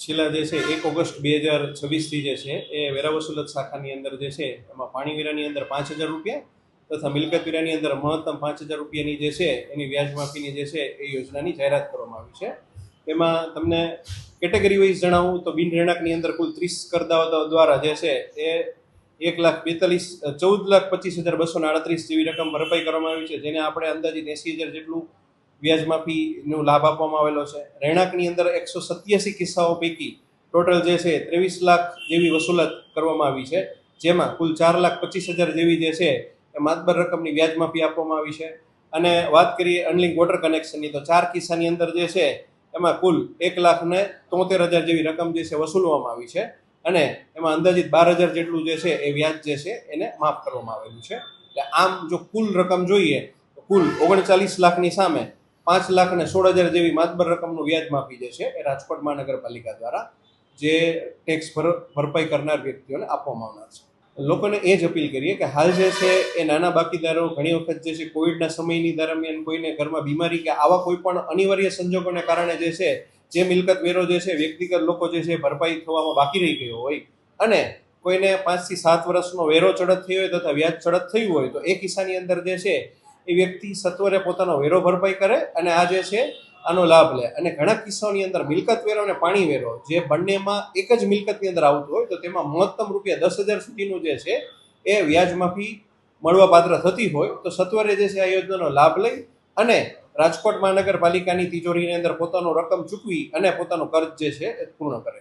છેલ્લા જે છે 1 ઓગસ્ટ 2026થી જે છે એ વેરા વસૂલત શાખાની અંદર જે છે એમાં પાણી વેરાની અંદર 5,000 રૂપિયા તથા મિલકત વેરાની અંદર મહત્તમ 5,000 રૂપિયાની જે છે એની વ્યાજ માફીની જે છે એ યોજનાની જાહેરાત કરવામાં આવી છે. તેમાં તમને કેટેગરી વાઇઝ જણાવું તો બિન રહેણાંકની અંદર કુલ 30 કરદાતાઓ દ્વારા જે છે એ 14,25,238 જેવી રકમ ભરપાઈ કરવામાં આવી છે, જેને આપણે અંદાજિત 80,000 જેટલું વ્યાજ માફીનો લાભ આપવામાં આવેલો છે. રહેણાંકની અંદર 187 કિસ્સાઓ પૈકી ટોટલ જે છે 23 લાખ જેવી વસૂલાત કરવામાં આવી છે, જેમાં કુલ 4,25,000 જેવી જે છે એ માતબર રકમની વ્યાજ માફી આપવામાં આવી છે. અને વાત કરીએ અનલિંક વોટર કનેક્શનની તો 4 કિસ્સાની અંદર જે છે એમાં કુલ 1,73,000 જેવી રકમ જે છે વસૂલવામાં આવી છે અને એમાં અંદાજિત 12,000 જેટલું જે છે એ વ્યાજ જે છે એને માફ કરવામાં આવેલું છે. એટલે આમ જો કુલ રકમ જોઈએ તો કુલ 39 લાખની સામે 5,16,000 જેવી માતબર રકમનું વ્યાજ માફી જે છે એ રાજકોટ મહાનગરપાલિકા દ્વારા જે ટેક્સ ભરપાઈ કરનાર વ્યક્તિઓને આપવામાં આવનાર છે. લોકોને એ જ અપીલ કરીએ કે હાલ જે છે એ નાના બાકીદારો ઘણી વખત જે છે કોવિડના સમયની દરમિયાન કોઈને ઘરમાં બીમારી કે આવા કોઈ પણ અનિવાર્ય સંજોગોને કારણે જે છે જે મિલકત વેરો જે છે વ્યક્તિગત લોકો જે છે ભરપાઈ થવામાં બાકી રહી ગયો હોય અને કોઈને 5 થી 7 વર્ષનો વેરો ચડત થયો હોય તથા વ્યાજ ચડત થયું હોય તો એ કિસ્સાની અંદર જે છે એ વ્યક્તિ સત્વરે પોતાનો વેરો ભરપાઈ કરે અને આ જે છે આનો લાભ લે. અને ઘણા કિસ્સાઓની અંદર મિલકત વેરો અને પાણી વેરો જે બંનેમાં એક જ મિલકતની અંદર આવતું હોય તો તેમાં મહત્તમ ₹10,000 સુધીનું જે છે એ વ્યાજ માફી મળવા પાત્ર થતી હોય તો સત્વરે જે છે આ યોજનાનો લાભ લઈ અને રાજકોટ મહાનગરપાલિકાની તિજોરીની અંદર પોતાનો રકમ ચૂકવી અને પોતાનો કર્જ જે છે એ પૂર્ણ કરે.